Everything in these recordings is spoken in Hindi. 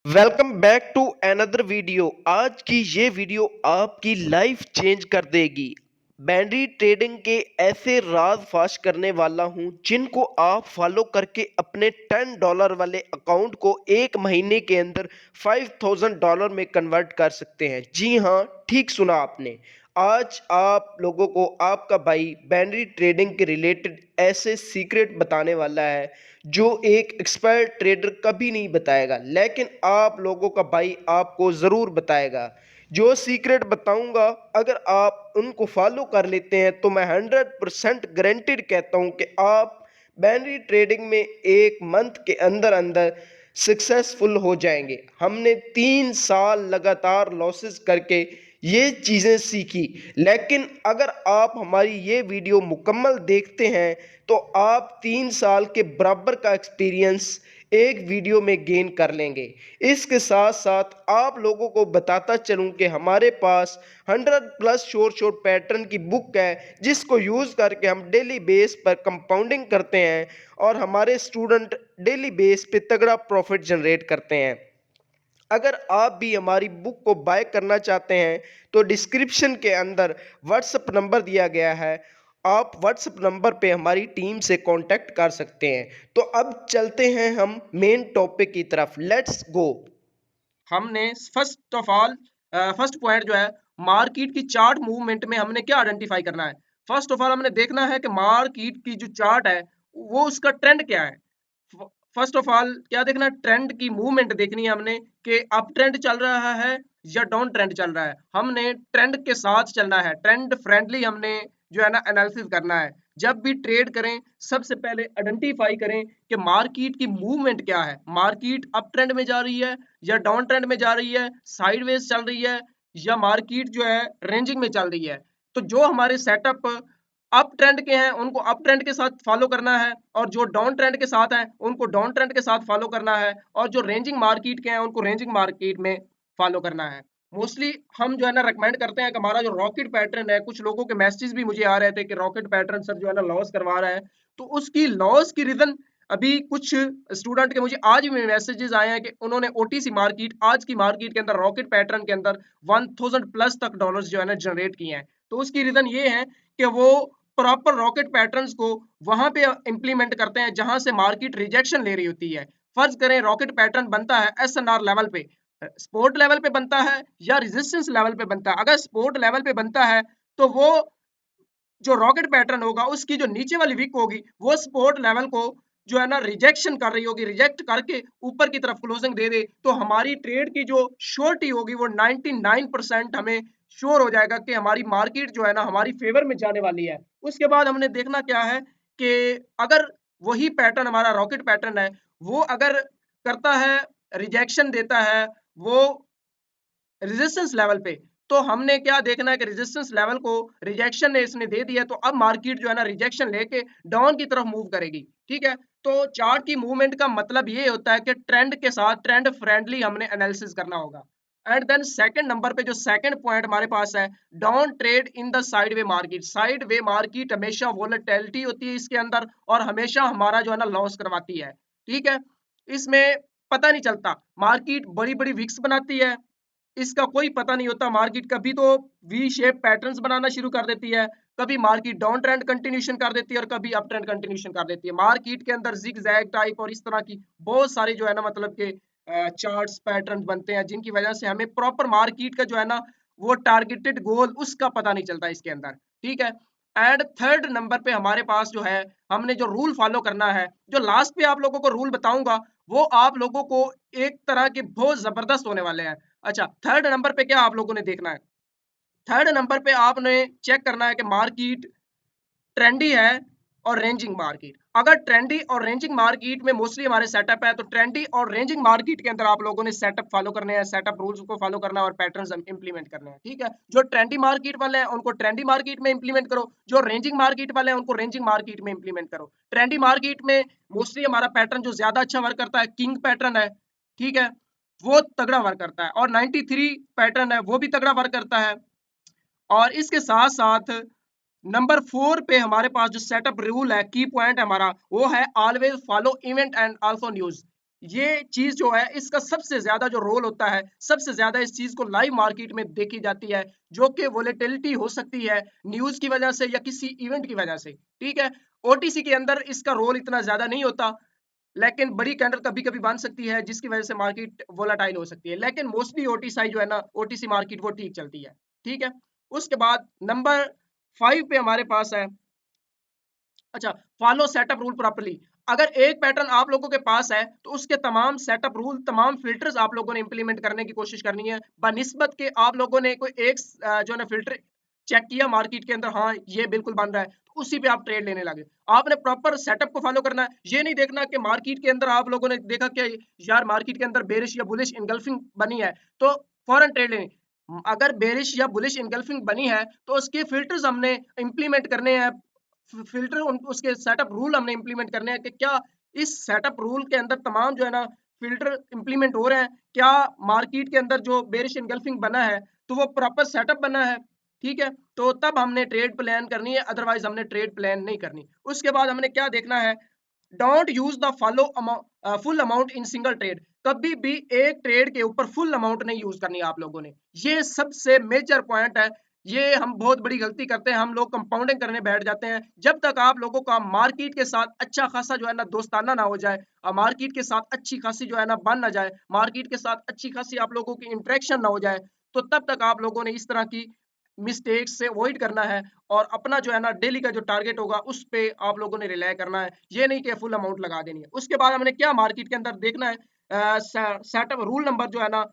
Welcome back to another video. आज की ये वीडियो आपकी लाइफ चेंज कर देगी। बैनरी ट्रेडिंग के ऐसे राज फाश करने वाला हूं जिनको आप फॉलो करके अपने $10 वाले अकाउंट को एक महीने के अंदर $5000 में कन्वर्ट कर सकते हैं। जी हाँ, ठीक सुना आपने। आज आप लोगों को आपका भाई बैनरी ट्रेडिंग के रिलेटेड ऐसे सीक्रेट बताने वाला है जो एक एक्सपर्ट ट्रेडर कभी नहीं बताएगा, लेकिन आप लोगों का भाई आपको ज़रूर बताएगा। जो सीक्रेट बताऊंगा, अगर आप उनको फॉलो कर लेते हैं तो मैं 100% गारंटेड कहता हूं कि आप बैनरी ट्रेडिंग में एक मंथ के अंदर अंदर सक्सेसफुल हो जाएंगे। हमने 3 साल लगातार लॉसेस करके ये चीज़ें सीखी, लेकिन अगर आप हमारी ये वीडियो मुकम्मल देखते हैं तो आप 3 साल के बराबर का एक्सपीरियंस एक वीडियो में गेन कर लेंगे। इसके साथ साथ आप लोगों को बताता चलूं कि हमारे पास 100+ शॉर्ट पैटर्न की बुक है जिसको यूज़ करके हम डेली बेस पर कंपाउंडिंग करते हैं और हमारे स्टूडेंट डेली बेस पे तगड़ा प्रॉफिट जनरेट करते हैं। अगर आप भी हमारी बुक को बाय करना चाहते हैं तो डिस्क्रिप्शन के अंदर व्हाट्सएप नंबर दिया गया है। आप व्हाट्सएप नंबर पे हमारी टीम से कांटेक्ट कर सकते हैं। तो अब चलते हैं हम मेन टॉपिक की तरफ। Let's go. हमने फर्स्ट पॉइंट जो है मार्केट की चार्ट मूवमेंट में हमने क्या आइडेंटिफाई करना है। फर्स्ट ऑफ ऑल हमने देखना है कि मार्केट की जो चार्ट है वो उसका ट्रेंड क्या है। फर्स्ट ऑफ ऑल क्या देखना है, ट्रेंड की मूवमेंट देखनी है हमने कि अप ट्रेंड चल रहा है या डाउन ट्रेंड चल रहा है। हमने ट्रेंड के साथ चलना है, ट्रेंड फ्रेंडली हमने जो है ना एनालिसिस करना है। जब भी ट्रेड करें सबसे पहले आइडेंटिफाई करें कि मार्केट की मूवमेंट क्या है, मार्केट अप ट्रेंड में जा रही है या डाउन ट्रेंड में जा रही है, साइडवेज चल रही है या मार्केट जो है रेंजिंग में चल रही है। तो जो हमारे सेटअप अप ट्रेंड के हैं उनको अप ट्रेंड के साथ फॉलो करना है और जो डाउन ट्रेंड के साथ हैं उनको डाउन ट्रेंड के साथ फॉलो करना है और जो रेंजिंग मार्केट के हैं उनको रेंजिंग मार्केट में फॉलो करना है। मोस्टली हम जो है ना रिकमेंड करते हैं कि हमारा जो रॉकेट पैटर्न है, कुछ लोगों के मैसेज भी मुझे आ रहे थे कि रॉकेट पैटर्न सर जो है ना लॉस करवा रहा है। तो उसकी लॉस की रीजन अभी कुछ स्टूडेंट के मुझे आज भी मैसेजेस आए हैं कि उन्होंने ओटीसी मार्केट, आज की मार्केट के अंदर रॉकेट पैटर्न के अंदर 1000+ तक डॉलर्स जो है ना जनरेट किए हैं। तो उसकी रीजन ये है कि वो प्रॉपर रॉकेट पैटर्न्स को वहां पे इंप्लीमेंट करते हैं जहां से मार्केट रिजेक्शन ले रही होती है। फर्ज करें रॉकेट पैटर्न बनता है एसएनआर लेवल पे, सपोर्ट लेवल पे बनता है या रेजिस्टेंस लेवल पे बनता है। अगर सपोर्ट लेवल पे बनता है तो वो जो रॉकेट पैटर्न होगा उसकी जो नीचे वाली विक होगी वो सपोर्ट लेवल को जो है ना रिजेक्शन कर रही होगी, रिजेक्ट करके ऊपर की तरफ क्लोजिंग दे दे तो हमारी ट्रेड की जो श्योरिटी होगी वो 99% हमें श्योर हो जाएगा कि हमारी मार्केट जो है ना हमारी फेवर में जाने वाली है। उसके बाद हमने देखना क्या है कि अगर वही पैटर्न हमारा रॉकेट पैटर्न है वो अगर करता है, रिजेक्शन देता है वो रेजिस्टेंस लेवल पे, तो हमने क्या देखना है कि रेजिस्टेंस लेवल को रिजेक्शन ने इसने दे दिया तो अब मार्केट जो है ना रिजेक्शन लेके डाउन की तरफ मूव करेगी। ठीक है, तो चार्ट की मूवमेंट का मतलब ये होता है कि ट्रेंड के साथ ट्रेंड फ्रेंडली हमने एनालिसिस करना होगा। एंड देन सेकंड नंबर पे जो सेकंड पॉइंट हमारे पास है, don't trade in the sideway market. Sideway market हमेशा वोलेटिलिटी होती है इसके अंदर और हमेशा हमारा जो है ना लॉस करवाती है। ठीक है, इसमें पता नहीं चलता, मार्केट बड़ी बड़ी विक्स बनाती है, इसका कोई पता नहीं होता। मार्केट कभी तो वी शेप पैटर्न्स बनाना शुरू कर देती है, कभी मार्केट डाउन ट्रेंड कंटिन्यूशन कर देती है और कभी अप ट्रेंड कंटिन्यूशन कर देती है। मार्केट के अंदर जिग जैग टाइप और इस तरह की बहुत सारे जो है ना मतलब के चार्ट्स पैटर्न बनते हैं जिनकी वजह से हमें प्रॉपर मार्केट का जो है ना वो टारगेटेड गोल उसका पता नहीं चलता इसके अंदर। ठीक है, एंड थर्ड नंबर पे हमारे पास जो है हमने जो रूल फॉलो करना है, जो लास्ट पे आप लोगों को रूल बताऊंगा वो आप लोगों को एक तरह के बहुत जबरदस्त होने वाले हैं। अच्छा, थर्ड नंबर पे क्या आप लोगों ने देखना है, थर्ड नंबर पे आपने चेक करना है कि मार्केट ट्रेंडी है और रेंजिंग मार्केट। अगर ट्रेंडी और रेंजिंग मार्केट में मोस्टली हमारे सेटअप है तो ट्रेंडी और रेंजिंग मार्केट के अंदर आप लोगों ने सेटअप फॉलो करने हैं, सेटअप रूल्स को फॉलो करना है और पैटर्न्स इंप्लीमेंट करने हैं। ठीक है, जो ट्रेंडी मार्केट वाले हैं उनको ट्रेंडी मार्केट में इंप्लीमेंट करो, जो रेंजिंग मार्केट वाले हैं उनको रेंजिंग मार्केट में इंप्लीमेंट करो। ट्रेंडी मार्केट में मोस्टली हमारा पैटर्न जो ज्यादा अच्छा वर्क करता है किंग पैटर्न है। ठीक है, वो तगड़ा वर्क करता है और 93 पैटर्न है वो भी तगड़ा वर्क करता है। और इसके साथ साथ नंबर 4 पे हमारे पास जो सेटअप रूल है, की पॉइंट है हमारा, वो है always follow event and also news. ये चीज जो है इसका सबसे ज्यादा जो रोल होता है, सबसे ज्यादा इस चीज को लाइव मार्केट में देखी जाती है, जो कि वोलेटिलिटी हो सकती है न्यूज की वजह से या किसी इवेंट की वजह से। ठीक है, ओटीसी के अंदर इसका रोल इतना ज्यादा नहीं होता, लेकिन बड़ी कैंडल कभी कभी बन सकती है जिसकी वजह से मार्केट वोलाटाइल हो सकती है, लेकिन मोस्टली ओटीसी जो है ना, ओटीसी मार्केट वो ठीक चलती है। ठीक है, उसके बाद नंबर 5 पे हमारे पास है, अच्छा, फॉलो सेटअप रूल प्रॉपर्ली। अगर एक पैटर्न आप लोगों के पास है तो उसके तमाम सेटअप रूल, तमाम फिल्टर्स आप लोगों ने इंप्लीमेंट करने की कोशिश करनी है, बनिस्बत के आप लोगों ने कोई एक जो है ना फिल्टर चेक किया मार्केट के अंदर, हाँ ये बिल्कुल बन रहा है, तो उसी पे आप ट्रेड लेने लगे। आपने प्रॉपर सेटअप को फॉलो करना है, ये नहीं देखना कि मार्केट के अंदर आप लोगों ने देखा कि यार मार्केट के अंदर बेरिश या बुलिश इनगल्फिंग बनी है तो फौरन ट्रेड लेनी। अगर बेरिश या बुलिश इनगल्फिंग बनी है तो उसके फिल्टर्स हमने इंप्लीमेंट करने हैं, फिल्टर उसके सेटअप रूल हमने इंप्लीमेंट करने हैं कि क्या इस सेटअप रूल के अंदर तमाम जो है ना फिल्टर इंप्लीमेंट हो रहे हैं, क्या मार्केट के अंदर जो बेरिश एनगल्फिंग बना है तो वो प्रॉपर सेटअप बना है। ठीक है, तो तब हमने ट्रेड प्लान करनी है, अदरवाइज हमने ट्रेड प्लान नहीं करनी। उसके बाद हमने क्या देखना है, don't use the follow full amount in single trade. कभी भी एक ट्रेड के ऊपर फुल अमाउंट नहीं यूज करनी है आप लोगों ने, ये सबसे मेजर पॉइंट है। ये हम बहुत बड़ी गलती करते हैं, हम लोग कंपाउंडिंग करने बैठ जाते हैं। जब तक आप लोगों का मार्केट के साथ अच्छा खासा जो है ना दोस्ताना ना हो जाए, मार्केट के साथ अच्छी खासी जो है ना बन ना जाए, मार्केट के साथ अच्छी खासी आप लोगों की इंटरेक्शन ना हो जाए, तो तब तक आप लोगों ने इस तरह की मिस्टेक से अवॉइड करना है और अपना जो है ना डेली का जो टारगेट होगा उस पे आप लोगों ने रिलाय करना है, ये नहीं कि फुल अमाउंट लगा देनी है। उसके बाद हमने क्या मार्केट के अंदर देखना है, सेटअप रूल नंबर जो है ना,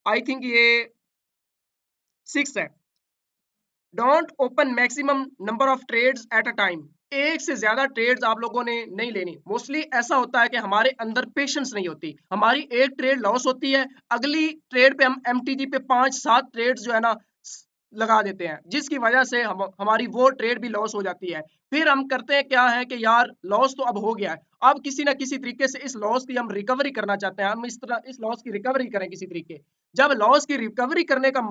आई थिंक ये 6 है, don't open maximum number of trades at a time. एक से ज्यादा ट्रेड्स आप लोगों ने नहीं लेनी। मोस्टली ऐसा होता है कि हमारे अंदर पेशेंस नहीं होती, हमारी एक ट्रेड लॉस होती है, अगली ट्रेड पे हम एमटीजी पे 5-7 ट्रेड्स जो है ना लगा देते हैं, जिसकी वजह से हमारी वो ट्रेड भी लॉस हो जाती है। फिर हम करते हैं क्या है कि यार लॉस तो अब हो गया है, अब किसी ना किसी तरीके से इस लॉस की हम रिकवरी करना चाहते हैं, हम इस तरह इस लॉस की रिकवरी करें किसी तरीके। जब लॉस की रिकवरी करने का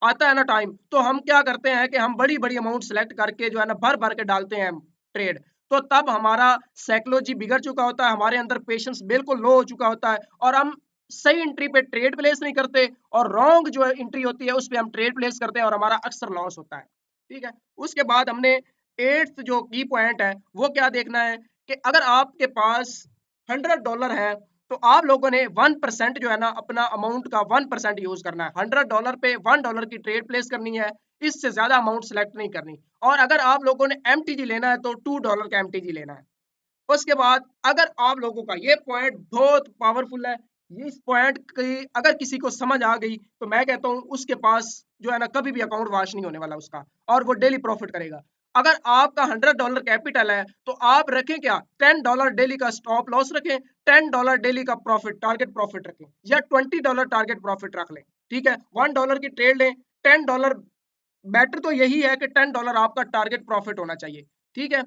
आता है ना टाइम, तो हम क्या करते हैं कि हम बड़ी बड़ी अमाउंट सेलेक्ट करके जो है ना भर भर के डालते हैं ट्रेड। तो तब हमारा साइकोलॉजी बिगड़ चुका होता है, हमारे अंदर पेशेंस बिल्कुल लो हो चुका होता है, और हम सही एंट्री पे ट्रेड प्लेस नहीं करते, और रॉन्ग जो एंट्री होती है उस पे हम ट्रेड प्लेस करते हैं और हमारा अक्सर लॉस होता है। ठीक है, उसके बाद हमने एट्थ जो की पॉइंट है वो क्या देखना है कि अगर आपके पास $100 है तो आप लोगों ने 1% जो है ना अपना अमाउंट का 1% यूज करना है। $100 पे $1 की ट्रेड प्लेस करनी है, इससे ज्यादा अमाउंट सेलेक्ट नहीं करनी। और अगर आप लोगों ने एमटीजी लेना है तो $2 का एमटीजी लेना है। उसके बाद अगर आप लोगों का ये पॉइंट बहुत पावरफुल है, इस पॉइंट की अगर किसी को समझ आ गई तो मैं कहता हूं उसके पास जो है ना कभी भी अकाउंट वॉश नहीं होने वाला उसका, और वो डेली प्रॉफिट करेगा। अगर आपका $100 कैपिटल है तो आप रखें क्या, $10 डेली का स्टॉप लॉस रखें, $10 डेली का प्रॉफिट टारगेट प्रॉफिट रखें, या $20 टारगेट प्रॉफिट रख लें। ठीक है, $1 की ट्रेड लें, $10, बेटर तो यही है कि $10 आपका टारगेट प्रॉफिट होना चाहिए। ठीक है,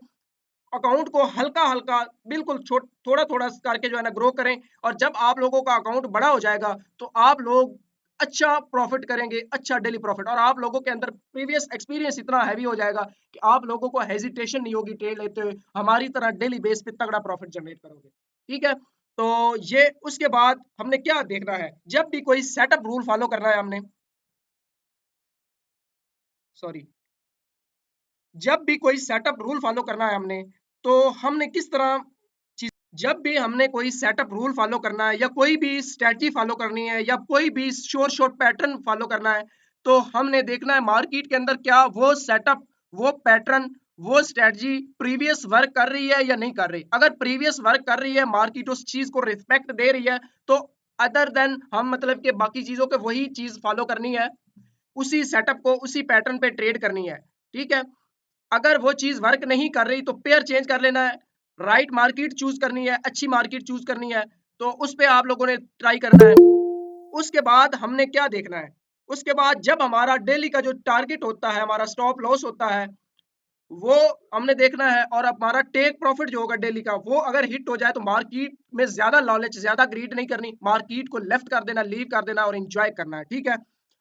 अकाउंट को हल्का हल्का बिल्कुल थोड़ा थोड़ा करके जो है ना ग्रो करें, और जब आप लोगों का अकाउंट बड़ा हो जाएगा तो आप लोग अच्छा प्रॉफिट करेंगे, अच्छा डेली प्रॉफिट, और आप लोगों के अंदर प्रीवियस एक्सपीरियंस इतना हैवी हो जाएगा कि आप लोगों को हेजिटेशन नहीं होगी ट्रेड लेते हुए, हमारी तरह डेली बेस पे तगड़ा प्रॉफिट जनरेट करोगे। ठीक है, तो ये उसके बाद हमने क्या देखना है, जब भी कोई सेटअप रूल फॉलो करना है हमने, सॉरी, जब भी कोई सेटअप रूल फॉलो करना है हमने, तो हमने किस तरह, जब भी हमने कोई सेटअप रूल फॉलो करना है या कोई भी स्ट्रेटजी फॉलो करनी है या कोई भी शॉर्ट पैटर्न फॉलो करना है, तो हमने देखना है मार्केट के अंदर क्या वो सेटअप, वो पैटर्न, वो स्ट्रेटजी प्रीवियस वर्क कर रही है या नहीं कर रही। अगर प्रीवियस वर्क कर रही है, मार्केट उस चीज को रिस्पेक्ट दे रही है, तो अदर देन हम मतलब कि बाकी चीजों को वही चीज फॉलो करनी है, उसी सेटअप को उसी पैटर्न पे ट्रेड करनी है। ठीक है, अगर वो चीज वर्क नहीं कर रही तो पेयर चेंज कर लेना है, राइट मार्केट चूज करनी है, अच्छी मार्केट चूज करनी है, तो उस पे आप लोगों ने ट्राई करना है। उसके बाद हमने क्या देखना है, उसके बाद जब हमारा डेली का जो टारगेट होता है, हमारा स्टॉप लॉस होता है, वो हमने देखना है, और हमारा टेक प्रॉफिट जो होगा डेली का वो अगर हिट हो जाए तो मार्केट में ज्यादा लॉलेज, ज्यादा ग्रीड नहीं करनी, मार्केट को लेफ्ट कर देना, लीव कर देना और एंजॉय करना है। ठीक है,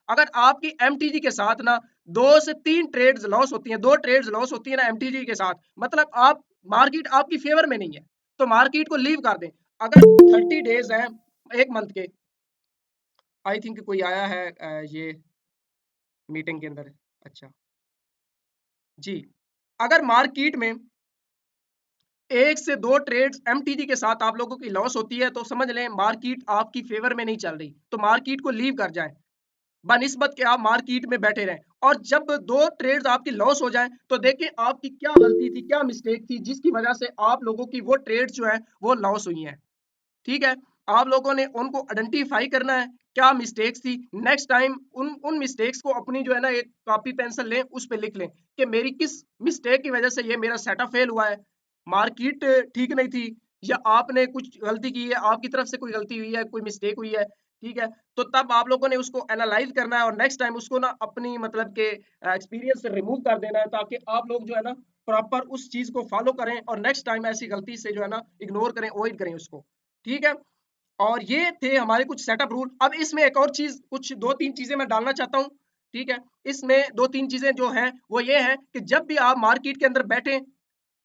अगर आपकी एमटीजी के साथ ना 2 से 3 ट्रेड्स लॉस होती हैं, 2 ट्रेड्स लॉस होती है ना एमटीजी के साथ, मतलब आप मार्केट आपकी फेवर में नहीं है, तो मार्केट को लीव कर दें। अगर 30 डेज हैं 1 मंथ के, आई थिंक कोई आया है ये मीटिंग के अंदर। अच्छा, जी। अगर मार्केट में 1 से 2 ट्रेड्स एमटीडी के साथ आप लोगों की लॉस होती है, तो समझ लें मार्केट आपकी फेवर में नहीं चल रही, तो मार्केट को लीव कर जाएँ। बनिस्बत के आप मार्केट में बैठे रहें, और जब 2 ट्रेड्स आपकी लॉस हो जाएँ, तो देखें आपकी क्या गलती थी, क्या मिस्टेक थी, जिसकी वजह से आप लोगों की वो ट्रेड्स जो है वो लॉस हुई हैं। ठीक है? आप लोगों ने उनको आइडेंटिफाई करना है, क्या मिस्टेक्स थी। नेक्स्ट टाइम उन मिस्टेक्स को अपनी जो है ना एक कॉपी पेंसिल लें, उस पे लिख लें कि मेरी किस मिस्टेक की वजह से ये मेरा सेटअप फेल हुआ है। मार्केट ठीक नहीं थी, या आपने कुछ गलती की है, आपकी तरफ से कोई गलती हुई है, कोई मिस्टेक हुई है, ठीक है? तो तब आप लोगों ने उसको एनालाइज़ करना है और नेक्स्ट टाइम उसको ना अपनी मतलब के एक्सपीरियंस से रिमूव कर देना है, ताकि आप लोग जो है ना प्रॉपर उस चीज़ को फॉलो करें और नेक्स्ट टाइम ऐसी गलती से जो है ना इग्नोर करें, अवॉइड करें उसको। ठीक है? और ये थे हमारे कुछ सेटअप रूल। अब इसमें एक और चीज़, कुछ 2-3 चीज़ें मैं डालना चाहता हूँ, ठीक है? इसमें 2-3 चीज़ें जो हैं, वो ये हैं कि जब भी आप मार्केट के अंदर बैठें,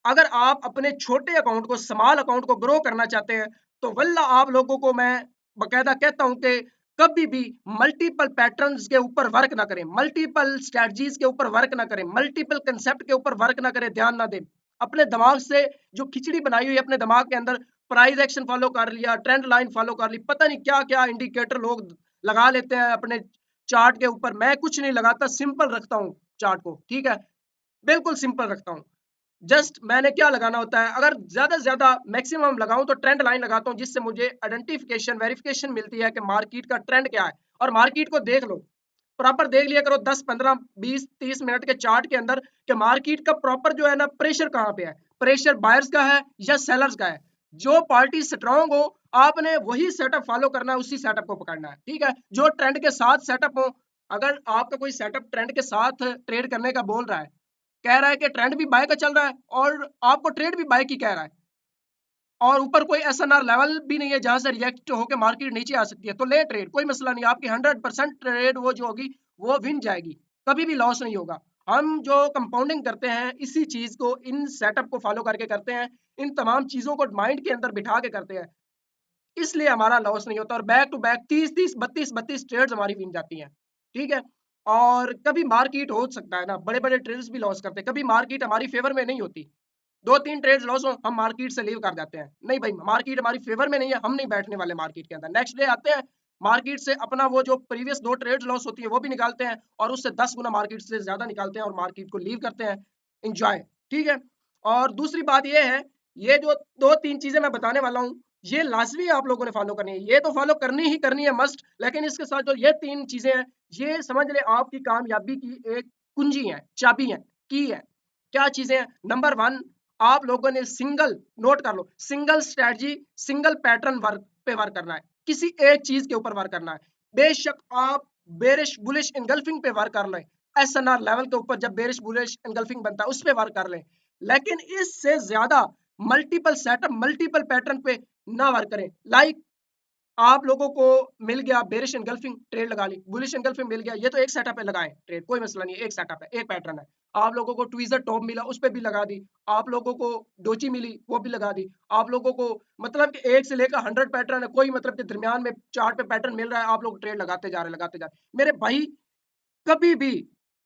अगर आप अपने छोटे अकाउंट को, स्मॉल अकाउंट को ग्रो करना चाहते हैं, तो वल्लाह आप लोगों को मैं बाकायदा कहता हूँ कि कभी भी मल्टीपल पैटर्न्स के ऊपर वर्क ना करें, मल्टीपल स्ट्रैटेजीज़ के ऊपर वर्क ना करें, मल्टीपल कांसेप्ट के ऊपर वर्क ना करें, ध्यान ना दें। अपने दिमाग से जो खिचड़ी बनाई हुई है अपने दिमाग के अंदर, प्राइस एक्शन फॉलो कर लिया, ट्रेंड लाइन फॉलो कर ली, पता नहीं क्या-क्या इंडिकेटर लोग लगा लेते हैं अपने चार्ट के ऊपर। मैं कुछ नहीं लगाता, सिंपल रखता हूँ चार्ट को, ठीक है? बिल्कुल सिंपल रखता हूँ। जस्ट मैंने क्या लगाना होता है, अगर ज़्यादा से ज़्यादा मैक्सिमम लगाऊँ तो ट्रेंड लाइन लगाता हूँ, जिससे मुझे आइडेंटिफिकेशन, वेरिफिकेशन मिलती है कि मार्केट का ट्रेंड क्या है। और मार्केट को देख लो, प्रॉपर देख लिया करो 10, 15, 20, 30 मिनट के चार्ट के अंदर कि मार्केट का प्रॉपर जो है ना प्रेशर कहाँ पे है। प्रेशर बायर्स का है या सेलर्स का है। जो पार्टी स्ट्रांग हो, आपने वही सेटअप फॉलो करना है, उसी सेटअप को पकड़ना है, ठीक है? जो ट्रेंड के साथ सेटअप हो, अगर आपका कोई सेटअप ट्रेंड के साथ ट्रेड करने का बोल रहा है, कह रहा है कि ट्रेंड भी बाय का चल रहा है और आपको ट्रेड भी बाय की कह रहा है, और ऊपर कोई एसएनआर लेवल भी नहीं है जहां से रिएक्ट होकर मार्केट नीचे आ सकती है, तो ले ट्रेड, कोई मसला नहीं। आपकी 100% ट्रेड वो जो होगी वो विन जाएगी, कभी भी लॉस नहीं होगा। हम जो कंपाउंडिंग करते हैं इसी चीज को, इन सेटअप को फॉलो करके करते हैं, इन तमाम चीजों को माइंड के अंदर बिठा के करते हैं, इसलिए हमारा लॉस नहीं होता। और बैक टू बैक 30-30, 32-32 ट्रेड्स हमारी विन जाती हैं, ठीक है? और कभी मार्केट हो सकता है ना, बड़े बड़े ट्रेड्स भी लॉस करते हैं, कभी मार्केट हमारी फेवर में नहीं होती, 2-3 ट्रेड्स लॉस हो, हम मार्केट से लीव कर जाते हैं। नहीं भाई, मार्केट हमारी फेवर में नहीं है, हम नहीं बैठने वाले मार्केट के अंदर। नेक्स्ट डे आते हैं, मार्केट से अपना वो जो प्रीवियस 2 ट्रेड्स लॉस होती है वो भी निकालते हैं, और उससे 10 गुना मार्केट से ज़्यादा निकालते हैं और मार्केट को लीव करते हैं। एन्जॉय, ठीक है? और दूसरी बात ये है, ये जो 2-3 चीज़ें मैं बताने वाला हूँ, ये लाज़मी आप लोगों ने फॉलो करनी है। ये तो फॉलो करनी ही करनी है, मस्ट। लेकिन इसके साथ जो ये 3 चीज़ें हैं, ये समझ लें आपकी कामयाबी की एक कुंजी है, चाबी है, की है। क्या चीज़ें हैं? नंबर 1, आप लोगों ने सिंगल, नोट कर लो, single strategy, single pattern work पे वर्क करना है, किसी एक चीज के ऊपर वर्क करना है। बेशक आप बेरिश बुलिश एंगल्फिंग पे वर्क कर लें, एसएनआर लेवल के ऊपर जब बेरिश बुलिश एंगल्फिंग बनता है उस पे वर्क कर लें, लेकिन इससे ज्यादा मल्टीपल सेटअप, मल्टीपल पैटर्न पे ना वर्क करें। लाइक आप लोगों को मिल गया बेरिश एनगल्फिंग, ट्रेड लगा ली, बुलिश एनगल्फिंग मिल गया, ये तो एक सेटअप है, लगाएं ट्रेड, कोई मसला नहीं है, एक सेटअप है, एक पैटर्न है। आप लोगों को ट्वीजर टॉप मिला, उस पे भी लगा दी। आप लोगों को डोची मिली, वो भी लगा दी। आप लोगों को मतलब कि 1 से लेकर 100 पैटर्न है, कोई मतलब कि दरमियान में चार्ट पे पैटर्न मिल रहा है, आप लोग ट्रेड लगाते जा रहे हैं, लगाते जा रहे हैं। मेरे भाई, कभी भी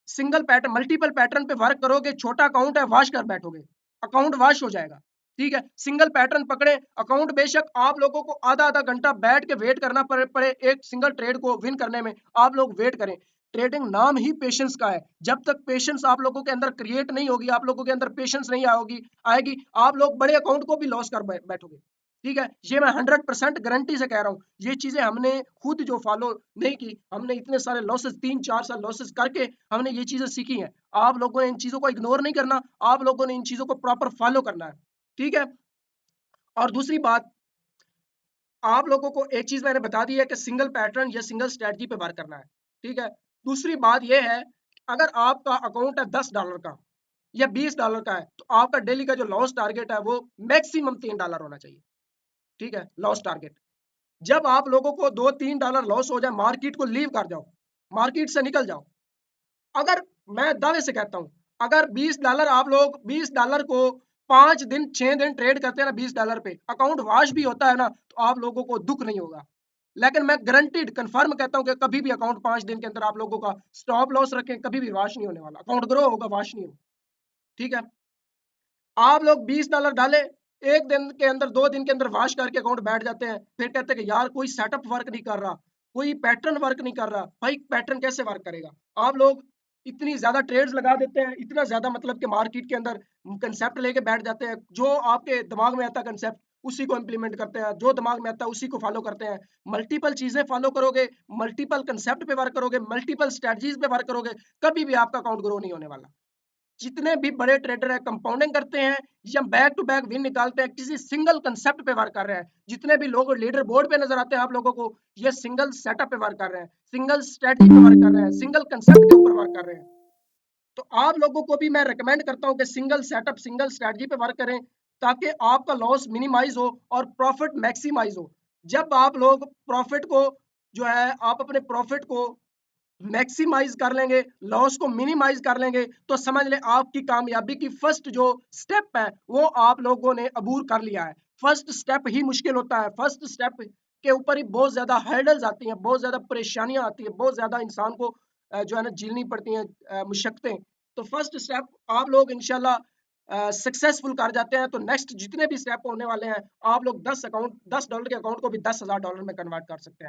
सिंगल पैटर्न, मल्टीपल पैटर्न पे वर्क करोगे, छोटा अकाउंट है, वॉश कर बैठोगे, अकाउंट वॉश हो जाएगा, ठीक है? सिंगल पैटर्न पकड़े अकाउंट, बेशक आप लोगों को आधा आधा घंटा बैठ के वेट करना पड़े एक सिंगल ट्रेड को विन करने में, आप लोग वेट करें। ट्रेडिंग नाम ही पेशेंस का है, जब तक पेशेंस आप लोगों के अंदर क्रिएट नहीं होगी, आप लोगों के अंदर पेशेंस नहीं आएगी, आप लोग बड़े अकाउंट को भी लॉस कर बैठोगे, ठीक है? ये मैं 100% गारंटी से कह रहा हूँ। ये चीजें हमने खुद जो फॉलो नहीं की, हमने इतने सारे लॉसेस, 3-4 साल लॉसेस करके हमने ये चीजें सीखी हैं। आप लोगों ने इन चीजों को इग्नोर नहीं करना, आप लोगों ने इन चीजों को प्रॉपर फॉलो करना है, ठीक है? और दूसरी बात, आप लोगों को एक चीज मैंने बता दी है कि सिंगल पैटर्न या सिंगल स्ट्रेटजी पे वर्क करना है, ठीक है? दूसरी बात यह है, अगर आपका अकाउंट है $10 का या $20 का है, तो आपका डेली का जो लॉस टारगेट है वो मैक्सिमम $3 होना चाहिए, ठीक है? Loss target. जब आप लोगों को $2-3 लॉस हो जाए, मार्केट को लीव कर जाओ, मार्केट से निकल जाओ। अगर, मैं दावे से कहता हूं, अगर $20 आप लोग $20 को 5 दिन 6 दिन ट्रेड करते हैं ना $20 पे, अकाउंट वॉश भी होता है ना, तो आप लोगों को दुख नहीं होगा। लेकिन मैं गारंटीड कंफर्म कहता हूं कि कभी भी अकाउंट 5 दिन के अंदर आप लोगों का स्टॉप लॉस रखें, कभी भी वॉश नहीं होने वाला। अकाउंट ग्रो होगा, वॉश नहीं होगा। ठीक है, आप लोग $20 डाले, 1 दिन के अंदर 2 दिन के अंदर वॉश करके अकाउंट बैठ जाते हैं, फिर कहते हैं कि यार कोई सेटअप वर्क नहीं कर रहा, कोई पैटर्न वर्क नहीं कर रहा। भाई पैटर्न कैसे वर्क करेगा? आप लोग इतनी ज्यादा ट्रेड्स लगा देते हैं, इतना ज्यादा मतलब कि मार्केट के अंदर कंसेप्ट लेके बैठ जाते हैं, जो आपके दिमाग में आता है कंसेप्ट उसी को इंप्लीमेंट करते हैं, जो दिमाग में आता है उसी को फॉलो करते हैं। मल्टीपल चीजें फॉलो करोगे, मल्टीपल कंसेप्ट पे वर्क करोगे, मल्टीपल स्ट्रेटजीज पे वर्क करोगे, कभी भी आपका अकाउंट ग्रो नहीं होने वाला। जितने भी बड़े ट्रेडर है कंपाउंडिंग करते हैं या बैक टू बैक विन निकालते हैं, किसी सिंगल कंसेप्ट पे वर्क कर रहे हैं। जितने भी लोग लीडर बोर्ड पे नजर आते हैं आप लोगों को, ये सिंगल सेटअप पे वर्क कर रहे हैं, सिंगल स्ट्रेटजी पे वर्क कर रहे हैं, सिंगल कंसेप्ट के ऊपर वर्क कर रहे हैं। तो आप लोगों को भी मैं रिकमेंड करता हूं कि सिंगल सेटअप सिंगल स्ट्रेटजी पे वर्क करें, ताकि आपका लॉस मिनिमाइज हो और प्रॉफिट मैक्सिमाइज हो। जब आप लोग प्रॉफिट को जो है आप अपने प्रॉफिट को मैक्सिमाइज कर लेंगे, लॉस को मिनिमाइज कर लेंगे, तो समझ लें आपकी कामयाबी की फर्स्ट जो स्टेप है वो आप लोगों ने अबूर कर लिया है। फर्स्ट स्टेप ही मुश्किल होता है, फर्स्ट स्टेप के ऊपर ही बहुत ज्यादा हर्डल्स आती हैं, बहुत ज्यादा परेशानियां आती हैं, बहुत ज्यादा इंसान को जो है ना झेलनी पड़ती हैं मुशक्कतें। तो फर्स्ट स्टेप आप लोग इंशाल्लाह सक्सेसफुल कर जाते हैं, तो नेक्स्ट जितने भी स्टेप होने वाले हैं आप लोग $10 के अकाउंट को भी $10,000 में कन्वर्ट कर सकते हैं।